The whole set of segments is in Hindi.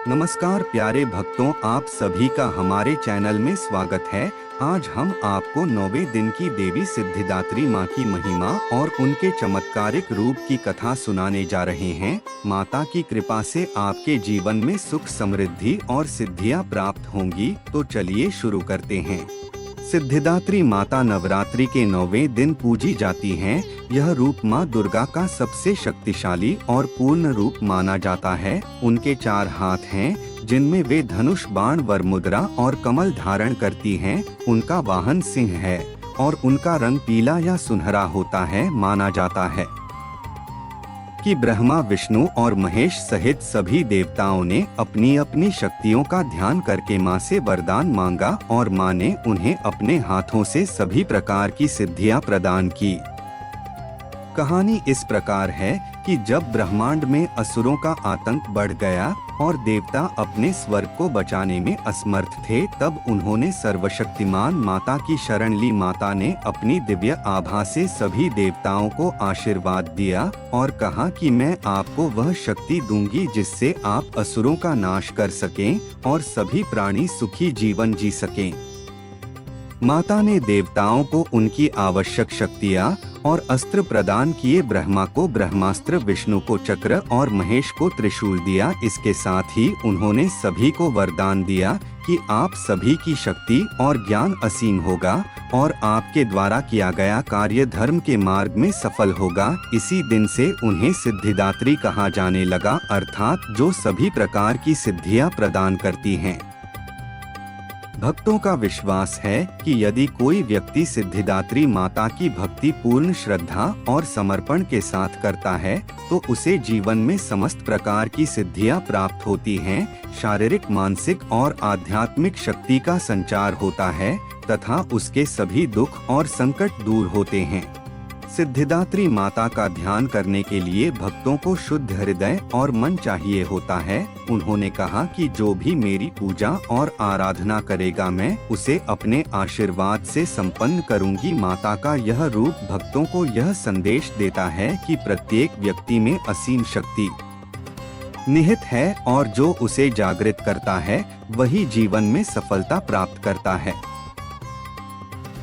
नमस्कार प्यारे भक्तों, आप सभी का हमारे चैनल में स्वागत है। आज हम आपको 9वें दिन की देवी सिद्धिदात्री माँ की महिमा और उनके चमत्कारिक रूप की कथा सुनाने जा रहे हैं। माता की कृपा से आपके जीवन में सुख, समृद्धि और सिद्धियाँ प्राप्त होंगी। तो चलिए शुरू करते हैं। सिद्धिदात्री माता नवरात्रि के 9वें दिन पूजी जाती हैं। यह रूप माँ दुर्गा का सबसे शक्तिशाली और पूर्ण रूप माना जाता है। उनके 4 हाथ हैं, जिनमें वे धनुष, बाण, वरमुद्रा और कमल धारण करती हैं। उनका वाहन सिंह है और उनका रंग पीला या सुनहरा होता है। माना जाता है कि ब्रह्मा, विष्णु और महेश सहित सभी देवताओं ने अपनी अपनी शक्तियों का ध्यान करके माँ से वरदान मांगा और माँ ने उन्हें अपने हाथों से सभी प्रकार की सिद्धियां प्रदान की। कहानी इस प्रकार है कि जब ब्रह्मांड में असुरों का आतंक बढ़ गया और देवता अपने स्वर्ग को बचाने में असमर्थ थे, तब उन्होंने सर्वशक्तिमान माता की शरण ली। माता ने अपनी दिव्य आभा से सभी देवताओं को आशीर्वाद दिया और कहा कि मैं आपको वह शक्ति दूंगी जिससे आप असुरों का नाश कर सकें और सभी प्राणी सुखी जीवन जी सकें। माता ने देवताओं को उनकी आवश्यक शक्तियाँ और अस्त्र प्रदान किए। ब्रह्मा को ब्रह्मास्त्र, विष्णु को चक्र और महेश को त्रिशूल दिया। इसके साथ ही उन्होंने सभी को वरदान दिया कि आप सभी की शक्ति और ज्ञान असीम होगा और आपके द्वारा किया गया कार्य धर्म के मार्ग में सफल होगा। इसी दिन से उन्हें सिद्धिदात्री कहा जाने लगा, अर्थात जो सभी प्रकार की सिद्धियां प्रदान करती हैं। भक्तों का विश्वास है कि यदि कोई व्यक्ति सिद्धिदात्री माता की भक्ति पूर्ण श्रद्धा और समर्पण के साथ करता है तो उसे जीवन में समस्त प्रकार की सिद्धियां प्राप्त होती हैं। शारीरिक, मानसिक और आध्यात्मिक शक्ति का संचार होता है तथा उसके सभी दुख और संकट दूर होते हैं। सिद्धिदात्री माता का ध्यान करने के लिए भक्तों को शुद्ध हृदय और मन चाहिए होता है। उन्होंने कहा कि जो भी मेरी पूजा और आराधना करेगा, मैं उसे अपने आशीर्वाद से संपन्न करूंगी। माता का यह रूप भक्तों को यह संदेश देता है कि प्रत्येक व्यक्ति में असीम शक्ति निहित है और जो उसे जागृत करता है वही जीवन में सफलता प्राप्त करता है।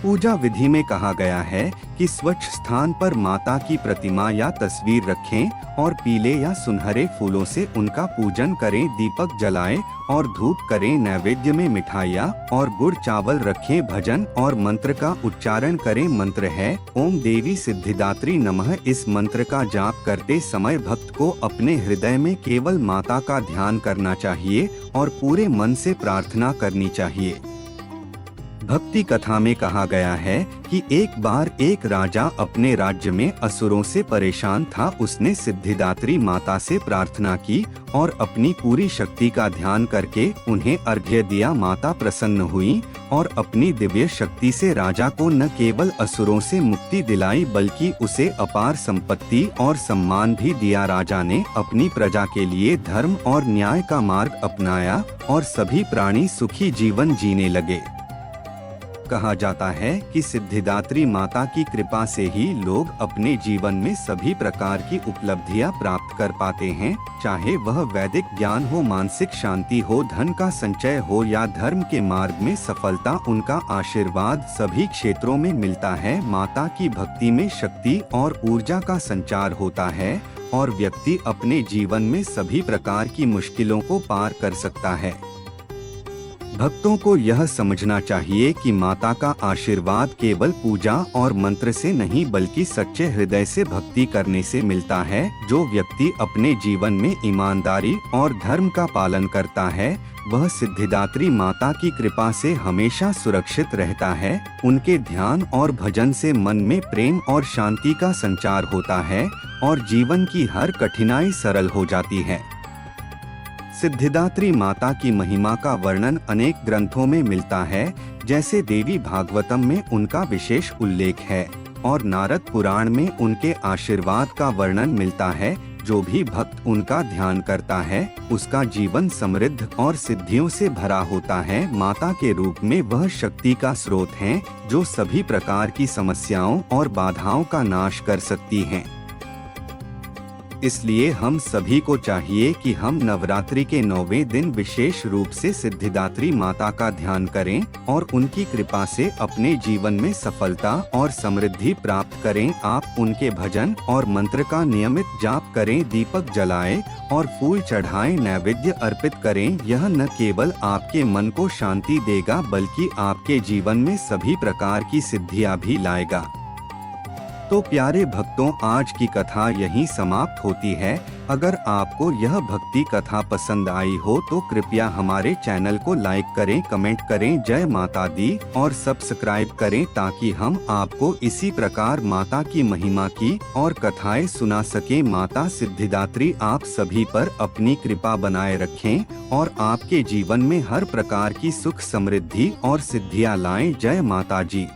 पूजा विधि में कहा गया है कि स्वच्छ स्थान पर माता की प्रतिमा या तस्वीर रखें और पीले या सुनहरे फूलों से उनका पूजन करें। दीपक जलाएं और धूप करें। नैवेद्य में मिठाइयाँ और गुड़ चावल रखें। भजन और मंत्र का उच्चारण करें। मंत्र है ओम देवी सिद्धिदात्री नमः। इस मंत्र का जाप करते समय भक्त को अपने हृदय में केवल माता का ध्यान करना चाहिए और पूरे मन से प्रार्थना करनी चाहिए। भक्ति कथा में कहा गया है कि एक बार एक राजा अपने राज्य में असुरों से परेशान था। उसने सिद्धिदात्री माता से प्रार्थना की और अपनी पूरी शक्ति का ध्यान करके उन्हें अर्घ्य दिया। माता प्रसन्न हुई और अपनी दिव्य शक्ति से राजा को न केवल असुरों से मुक्ति दिलाई बल्कि उसे अपार संपत्ति और सम्मान भी दिया। राजा ने अपनी प्रजा के लिए धर्म और न्याय का मार्ग अपनाया और सभी प्राणी सुखी जीवन जीने लगे। कहा जाता है कि सिद्धिदात्री माता की कृपा से ही लोग अपने जीवन में सभी प्रकार की उपलब्धियां प्राप्त कर पाते हैं, चाहे वह वैदिक ज्ञान हो, मानसिक शांति हो, धन का संचय हो या धर्म के मार्ग में सफलता। उनका आशीर्वाद सभी क्षेत्रों में मिलता है। माता की भक्ति में शक्ति और ऊर्जा का संचार होता है और व्यक्ति अपने जीवन में सभी प्रकार की मुश्किलों को पार कर सकता है। भक्तों को यह समझना चाहिए कि माता का आशीर्वाद केवल पूजा और मंत्र से नहीं बल्कि सच्चे हृदय से भक्ति करने से मिलता है। जो व्यक्ति अपने जीवन में ईमानदारी और धर्म का पालन करता है वह सिद्धिदात्री माता की कृपा से हमेशा सुरक्षित रहता है। उनके ध्यान और भजन से मन में प्रेम और शांति का संचार होता है और जीवन की हर कठिनाई सरल हो जाती है। सिद्धिदात्री माता की महिमा का वर्णन अनेक ग्रंथों में मिलता है, जैसे देवी भागवतम में उनका विशेष उल्लेख है और नारद पुराण में उनके आशीर्वाद का वर्णन मिलता है। जो भी भक्त उनका ध्यान करता है उसका जीवन समृद्ध और सिद्धियों से भरा होता है। माता के रूप में वह शक्ति का स्रोत हैं, जो सभी प्रकार की समस्याओं और बाधाओं का नाश कर सकती हैं। इसलिए हम सभी को चाहिए कि हम नवरात्रि के 9वें दिन विशेष रूप से सिद्धिदात्री माता का ध्यान करें और उनकी कृपा से अपने जीवन में सफलता और समृद्धि प्राप्त करें। आप उनके भजन और मंत्र का नियमित जाप करें, दीपक जलाएं और फूल चढ़ाएं, नैवेद्य अर्पित करें। यह न केवल आपके मन को शांति देगा बल्कि आपके जीवन में सभी प्रकार की सिद्धियां भी लाएगा। तो प्यारे भक्तों, आज की कथा यहीं समाप्त होती है। अगर आपको यह भक्ति कथा पसंद आई हो तो कृपया हमारे चैनल को लाइक करें, कमेंट करें, जय माता दी और सब्सक्राइब करें ताकि हम आपको इसी प्रकार माता की महिमा की और कथाएं सुना सकें। माता सिद्धिदात्री आप सभी पर अपनी कृपा बनाए रखें और आपके जीवन में हर प्रकार की सुख, समृद्धि और सिद्धियां लाएं। जय माता जी।